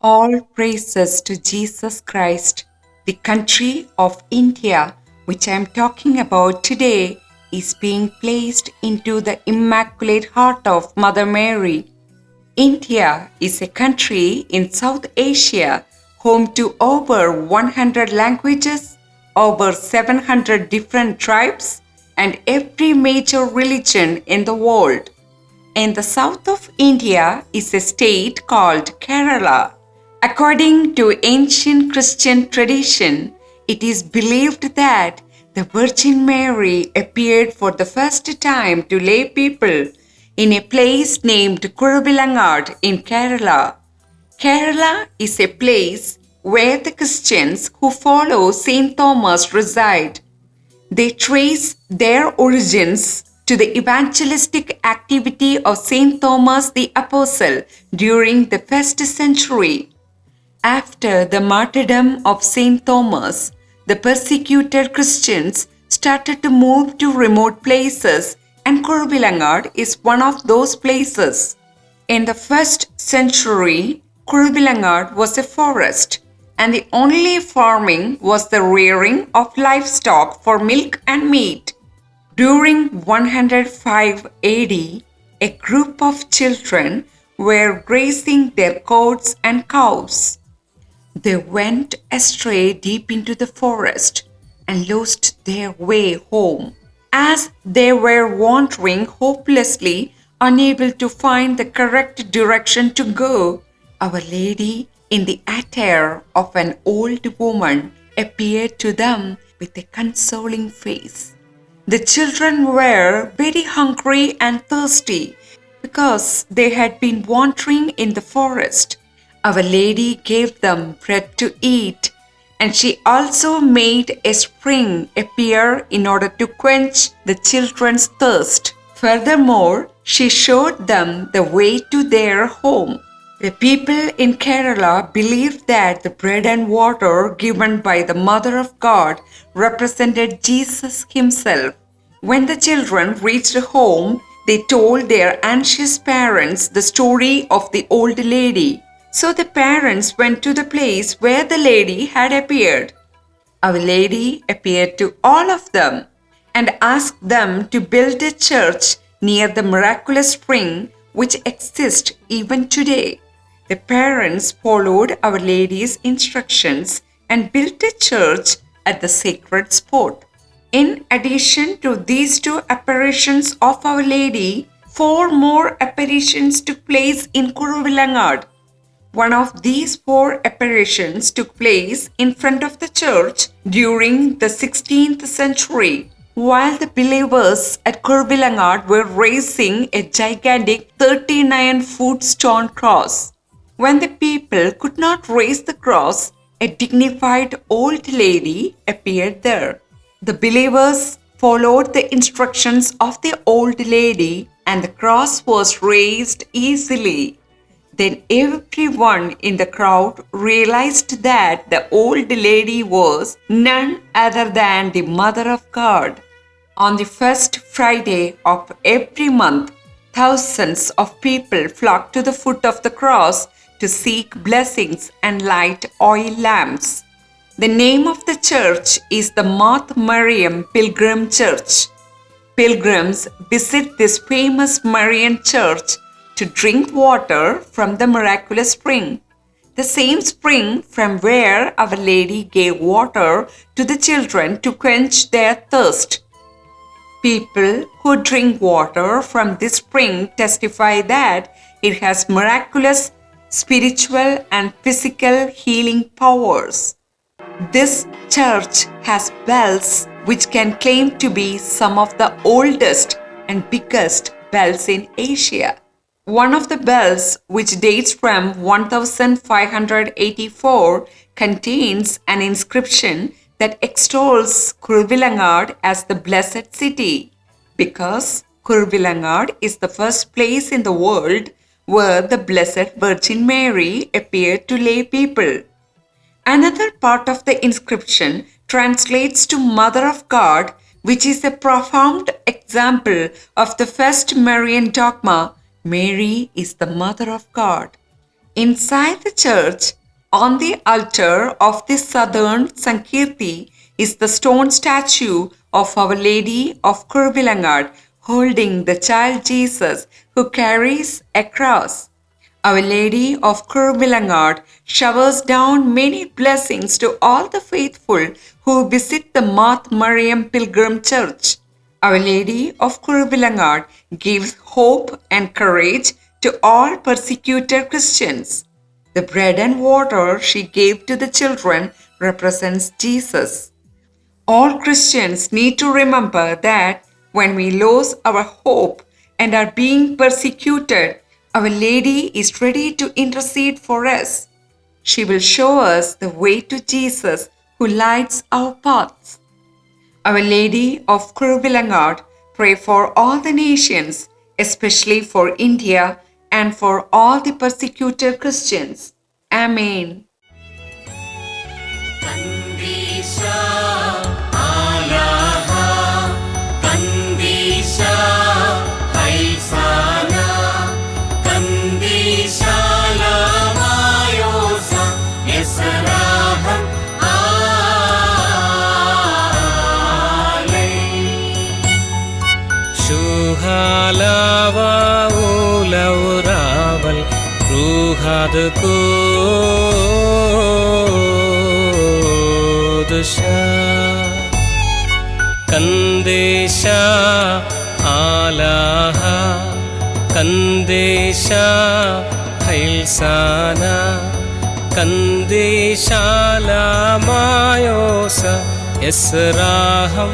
All praises to Jesus Christ. The country of India, which I am talking about today, is being placed into the Immaculate Heart of Mother Mary. India is a country in South Asia, home to over 100 languages, over 700 different tribes, and every major religion in the world. In the south of India is a state called Kerala. According to ancient Christian tradition, it is believed that the Virgin Mary appeared for the first time to lay people in a place named Kuravilangad in Kerala. Kerala is a place where the Christians who follow Saint Thomas reside. They trace their origins to the evangelistic activity of Saint Thomas the Apostle during the first century. After the martyrdom of Saint Thomas, the persecuted Christians started to move to remote places, and Kuravilangad is one of those places. In the first century, Kuravilangad was a forest, and the only farming was the rearing of livestock for milk and meat. During 105 AD, a group of children were grazing their goats and cows. They went astray deep into the forest and lost their way home. As they were wandering hopelessly, unable to find the correct direction to go, Our Lady, in the attire of an old woman, appeared to them with a consoling face. The children were very hungry and thirsty because they had been wandering in the forest. Our Lady gave them bread to eat, and she also made a spring appear in order to quench the children's thirst. Furthermore, she showed them the way to their home. The people in Kerala believed that the bread and water given by the Mother of God represented Jesus himself. When the children reached home, they told their anxious parents the story of the old lady. So the parents went to the place where the lady had appeared. Our Lady appeared to all of them and asked them to build a church near the miraculous spring which exists even today. The parents followed Our Lady's instructions and built a church at the sacred spot. In addition to these two apparitions of Our Lady, 4 more apparitions took place in Kuravilangad. One of these 4 apparitions took place in front of the church during the 16th century, while the believers at Kuravilangad were raising a gigantic 39-foot stone cross. When the people could not raise the cross, a dignified old lady appeared there. The believers followed the instructions of the old lady, and the cross was raised easily. Then everyone in the crowd realized that the old lady was none other than the Mother of God. On the first Friday of every month, thousands of people flocked to the foot of the cross to seek blessings and light oil lamps. The name of the church is the Math Mariam Pilgrim Church. Pilgrims visit this famous Marian church to drink water from the miraculous spring, the same spring from where Our Lady gave water to the children to quench their thirst. People who drink water from this spring testify that it has miraculous spiritual and physical healing powers. This church has bells which can claim to be some of the oldest and biggest bells in Asia. One of the bells, which dates from 1584, contains an inscription that extols Kuravilangad as the blessed city, because Kuravilangad is the first place in the world where the Blessed Virgin Mary appeared to lay people. Another part of the inscription translates to Mother of God, which is a profound example of the first Marian dogma: Mary is the Mother of God. Inside the church, On the altar of the southern Sankirti is the stone statue of Our Lady of Kuravilangad holding the child Jesus who carries a cross. Our Lady of Kuravilangad showers down many blessings to all the faithful who visit the Math Mariam Pilgrim Church. Our Lady of Kuravilangad gives hope and courage to all persecuted Christians. The bread and water she gave to the children represents Jesus. All Christians need to remember that when we lose our hope and are being persecuted, Our Lady is ready to intercede for us. She will show us the way to Jesus who lights our paths. Our Lady of Kuravilangad, pray for all the nations, especially for India and for all the persecuted Christians. Amen. Halawa ulawraval ruhad kodusha kandesha alaha kandesha hailsana kandesha lamayosa esraham